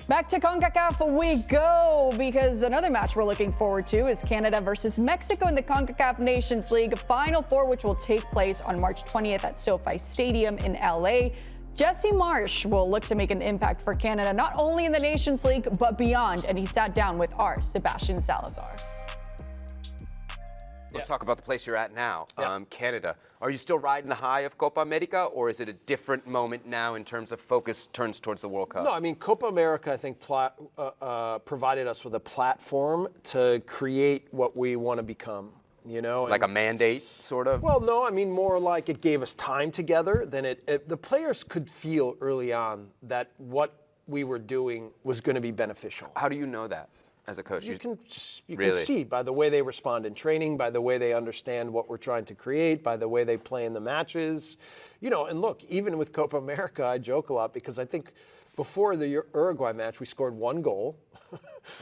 Back to CONCACAF we go, because another match we're looking forward to is Canada versus Mexico in the CONCACAF Nations League Final Four, which will take place on March 20th at SoFi Stadium in LA. Jesse Marsch will look to make an impact for Canada, not only in the Nations League, but beyond, and he sat down with our Sebastian Salazar. Let's talk about the place you're at now, Canada. Are you still riding the high of Copa America, or is it a different moment now in terms of focus turns towards the World Cup? No, I mean, Copa America, I think, provided us with a platform to create what we want to become, you know? Like a mandate, sort of? Well, no, I mean, more like it gave us time together. Than the players could feel early on that what we were doing was going to be beneficial. How do you know that? As a coach, you can really? see by the way they respond in training, by the way they understand what we're trying to create, by the way they play in the matches, you know. And look, even with Copa America, I joke a lot because I think before the Uruguay match we scored one goal.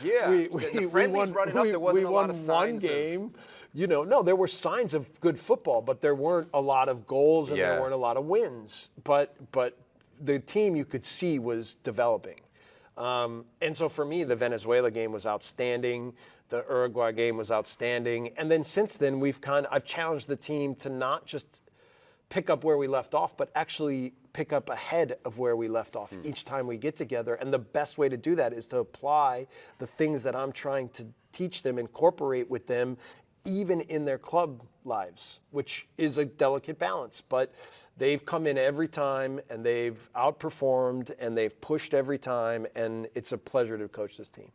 Yeah, the friendlies running up, there wasn't a lot of signs. We won one game. You know, no, there were signs of good football, but there weren't a lot of goals and there weren't a lot of wins. But the team you could see was developing. And so for me, the Venezuela game was outstanding. The Uruguay game was outstanding. And then since then, I've challenged the team to not just pick up where we left off, but actually pick up ahead of where we left off each time we get together. And the best way to do that is to apply the things that I'm trying to teach them, incorporate with them, even in their club lives, which is a delicate balance. But they've come in every time, and they've outperformed, and they've pushed every time, and it's a pleasure to coach this team.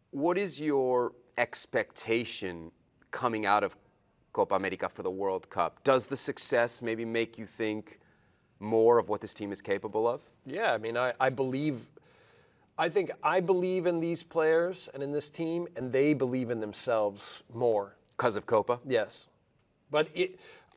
What is your expectation coming out of Copa America for the World Cup? Does the success maybe make you think more of what this team is capable of? Yeah, I mean, I believe in these players and in this team, and they believe in themselves more. Because of Copa? Yes. But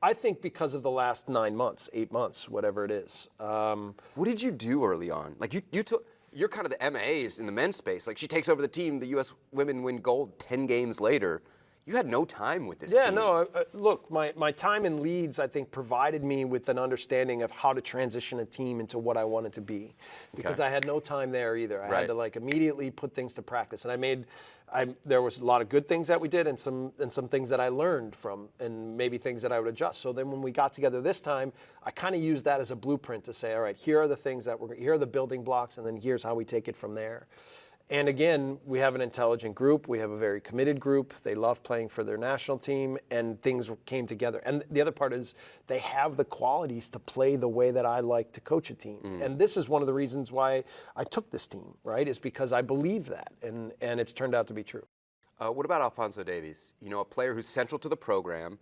I think because of the last 9 months, 8 months, whatever it is. What did you do early on? Like you're kind of the MAs in the men's space. Like she takes over the team, the U.S. women win gold 10 games later. You had no time with this team. Yeah, no, look, my time in Leeds, I think, provided me with an understanding of how to transition a team into what I wanted to be. Because I had no time there either. I had to immediately put things to practice. And there was a lot of good things that we did and some things that I learned from, and maybe things that I would adjust. So then when we got together this time, I kind of used that as a blueprint to say, all right, here are the things here are the building blocks, and then here's how we take it from there. And again, we have an intelligent group. We have a very committed group. They love playing for their national team, and things came together. And the other part is they have the qualities to play the way that I like to coach a team. And this is one of the reasons why I took this team, right, is because I believe that, and it's turned out to be true. What about Alphonso Davies? You know, a player who's central to the program,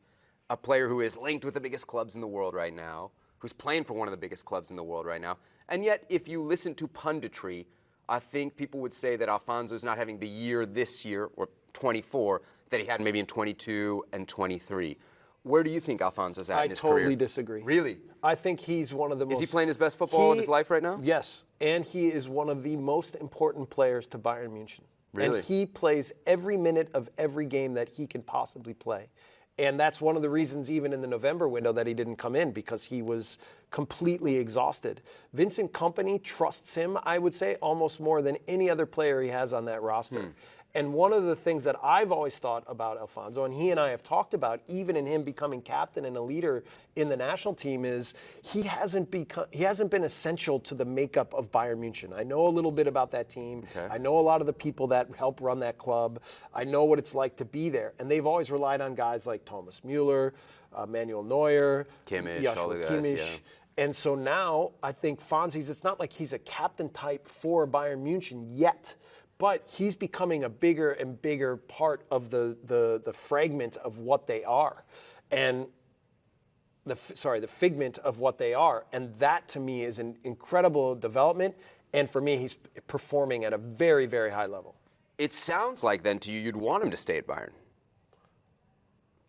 a player who is linked with the biggest clubs in the world right now, who's playing for one of the biggest clubs in the world right now. And yet, if you listen to punditry, I think people would say that Alphonso is not having the year this year, or 24, that he had maybe in 22 and 23. Where do you think Alphonso's at in his career? I totally disagree. Really? I think he's one of the most... Is he playing his best football in his life right now? Yes, and he is one of the most important players to Bayern Munich. Really? And he plays every minute of every game that he can possibly play. And that's one of the reasons, even in the November window, that he didn't come in, because he was completely exhausted. Vincent Kompany trusts him, I would say, almost more than any other player he has on that roster. And one of the things that I've always thought about Alphonso, and he and I have talked about, even in him becoming captain and a leader in the national team, is he hasn't been essential to the makeup of Bayern Munich. I know a little bit about that team. Okay. I know a lot of the people that help run that club. I know what it's like to be there. And they've always relied on guys like Thomas Mueller, Manuel Neuer, Kimmich. Yeah. And so now I think Phonzie, it's not like he's a captain type for Bayern Munich yet, but he's becoming a bigger and bigger part of the fragment of what they are, and the figment of what they are. And that to me is an incredible development. And for me, he's performing at a very, very high level. It sounds like then to you, you'd want him to stay at Bayern.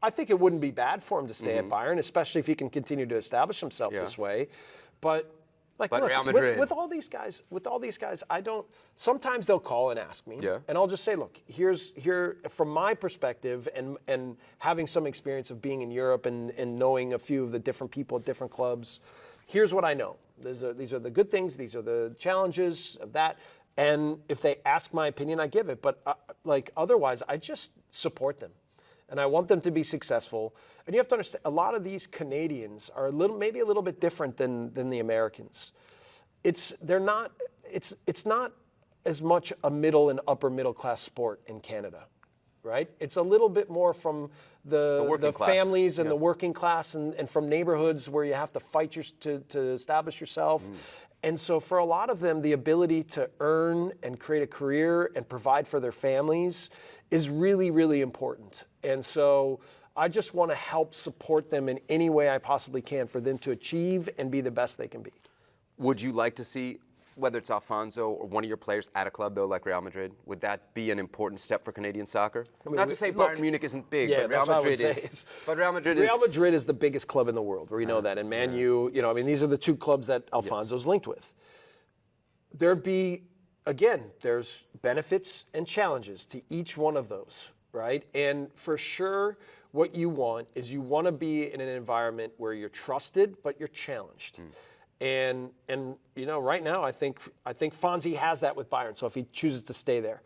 I think it wouldn't be bad for him to stay at Bayern, especially if he can continue to establish himself this way. But look, Real Madrid. with all these guys, I don't. Sometimes they'll call and ask me, and I'll just say, look, here from my perspective, and having some experience of being in Europe and knowing a few of the different people at different clubs. Here's what I know. These are the good things. These are the challenges of that. And if they ask my opinion, I give it. But otherwise, I just support them. And I want them to be successful. And you have to understand, a lot of these Canadians are maybe a little bit different than the Americans. It's not as much a middle and upper middle class sport in Canada, right? It's a little bit more from the families and the working class and from neighborhoods where you have to fight to establish yourself. And so for a lot of them, the ability to earn and create a career and provide for their families is really, really important. And so I just want to help support them in any way I possibly can for them to achieve and be the best they can be. Would you like to see, whether it's Alphonso or one of your players at a club, though, like Real Madrid, would that be an important step for Canadian soccer? I mean, not to say Bayern Munich isn't big, but Real Madrid is. But Real Madrid is the biggest club in the world. We know that. And Man U, these are the two clubs that Alphonso's linked with. There's benefits and challenges to each one of those, right? And for sure, what you want is you want to be in an environment where you're trusted, but you're challenged. And right now, I think Phonzie has that with Bayern. So if he chooses to stay there,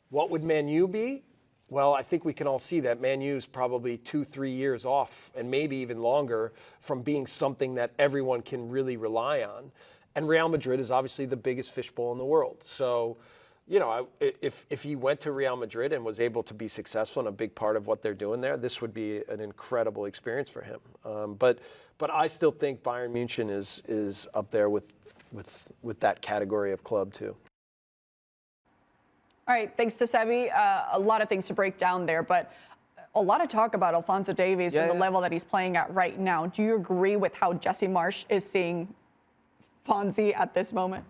what would Man U be? Well, I think we can all see that Man U is probably 2-3 years off, and maybe even longer, from being something that everyone can really rely on. And Real Madrid is obviously the biggest fishbowl in the world. So, if he went to Real Madrid and was able to be successful and a big part of what they're doing there, this would be an incredible experience for him. But I still think Bayern München is up there with that category of club too. All right, thanks to Sebi. A lot of things to break down there, but a lot of talk about Alphonso Davies and the level that he's playing at right now. Do you agree with how Jesse Marsch is seeing Phonzie at this moment?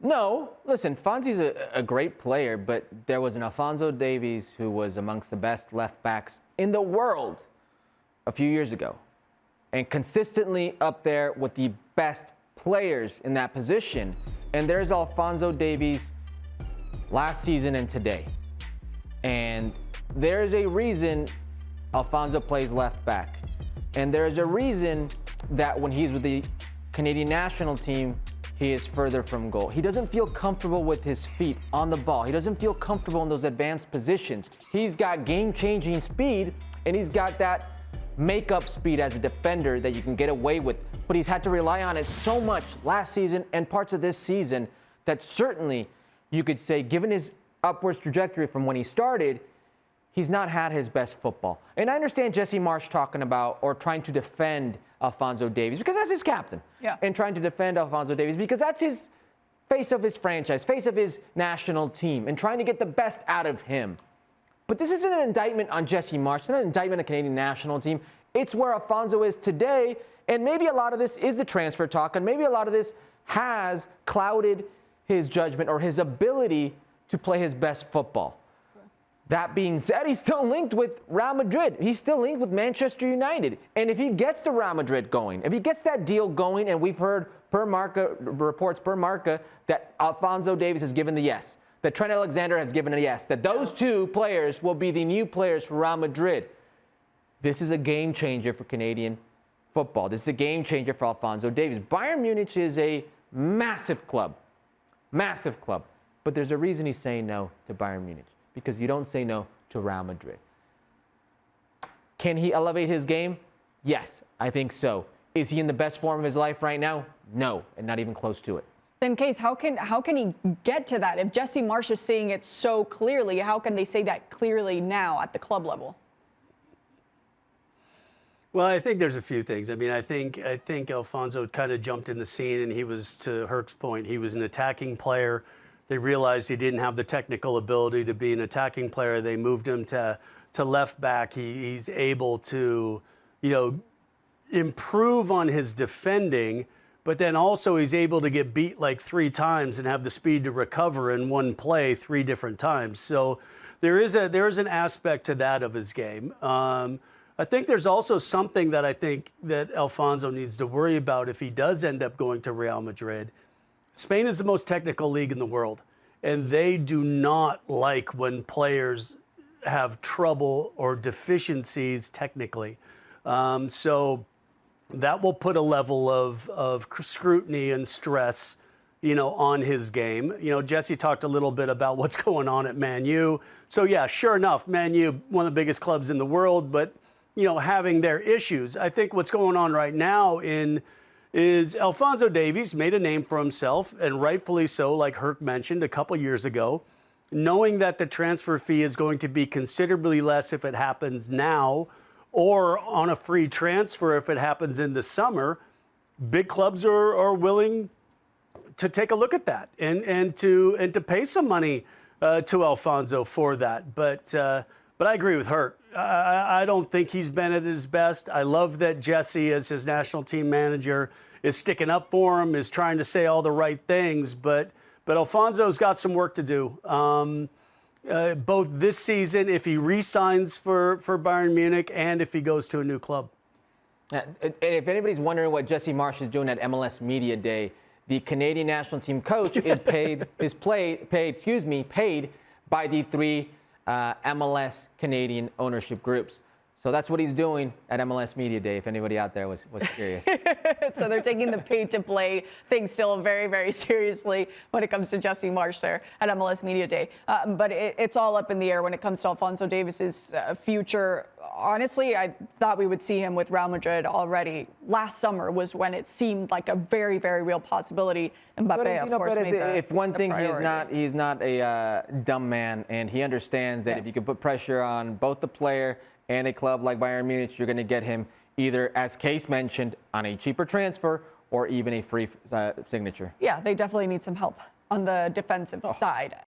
No. Listen, Phonzie's a great player, but there was an Alphonso Davies who was amongst the best left backs in the world a few years ago, and consistently up there with the best players in that position. And there's Alphonso Davies last season and today. And there's a reason Alphonso plays left back. And there's a reason that when he's with the Canadian national team, he is further from goal. He doesn't feel comfortable with his feet on the ball. He doesn't feel comfortable in those advanced positions. He's got game-changing speed, and he's got that make-up speed as a defender that you can get away with. But he's had to rely on it so much last season and parts of this season that certainly you could say, given his upwards trajectory from when he started, he's not had his best football. And I understand Jesse Marsch talking about or trying to defend Alphonso Davies because that's his captain. Yeah. And trying to defend Alphonso Davies because that's his face of his franchise, face of his national team, and trying to get the best out of him. But this isn't an indictment on Jesse Marsch. It's not an indictment on the Canadian national team. It's where Alphonso is today, and maybe a lot of this is the transfer talk, and maybe a lot of this has clouded his judgment or his ability to play his best football. That being said, he's still linked with Real Madrid. He's still linked with Manchester United. And if he gets the Real Madrid going, if he gets that deal going, and we've heard reports per Marca that Alphonso Davies has given the yes, that Trent Alexander has given a yes, that those two players will be the new players for Real Madrid. This is a game changer for Canadian football. This is a game changer for Alphonso Davies. Bayern Munich is a massive club. Massive club. But there's a reason he's saying no to Bayern Munich. Because you don't say no to Real Madrid. Can he elevate his game? Yes, I think so. Is he in the best form of his life right now? No, and not even close to it. Then, Case, how can he get to that? If Jesse Marsch is saying it so clearly, how can they say that clearly now at the club level? Well, I think there's a few things. I mean, I think Alphonso kind of jumped in the scene, and he was, to Herc's point, he was an attacking player. They realized he didn't have the technical ability to be an attacking player. They moved him to left back. He's able to, improve on his defending, but then also he's able to get beat like 3 times and have the speed to recover in one play 3 different times. So there is an aspect to that of his game. I think there's also something that I think that Alphonso needs to worry about if he does end up going to Real Madrid. Spain is the most technical league in the world, and they do not like when players have trouble or deficiencies technically. So that will put a level of scrutiny and stress, on his game. Jesse talked a little bit about what's going on at Man U. So yeah, sure enough, Man U, one of the biggest clubs in the world, but having their issues. I think what's going on right now is Alphonso Davies made a name for himself, and rightfully so, like Herc mentioned a couple years ago, knowing that the transfer fee is going to be considerably less if it happens now, or on a free transfer if it happens in the summer. Big clubs are willing to take a look at that and to pay some money to Alphonso for that. But I agree with Herc. I don't think he's been at his best. I love that Jesse, as his national team manager, is sticking up for him, is trying to say all the right things. But Alfonso's got some work to do. Both this season, if he re-signs for Bayern Munich, and if he goes to a new club. And if anybody's wondering what Jesse Marsch is doing at MLS Media Day, the Canadian national team coach is paid by the three MLS Canadian ownership groups. So that's what he's doing at MLS Media Day, if anybody out there was curious. So they're taking the pay-to-play thing still very, very seriously when it comes to Jesse Marsch there at MLS Media Day. But it's all up in the air when it comes to Alphonso Davies' future. Honestly, I thought we would see him with Real Madrid already. Last summer was when it seemed like a very, very real possibility. Mbappe, of course, made the if one thing priority. he's not a dumb man, and he understands that if you can put pressure on both the player and a club like Bayern Munich, you're going to get him either, as Case mentioned, on a cheaper transfer or even a free signature. Yeah, they definitely need some help on the defensive side.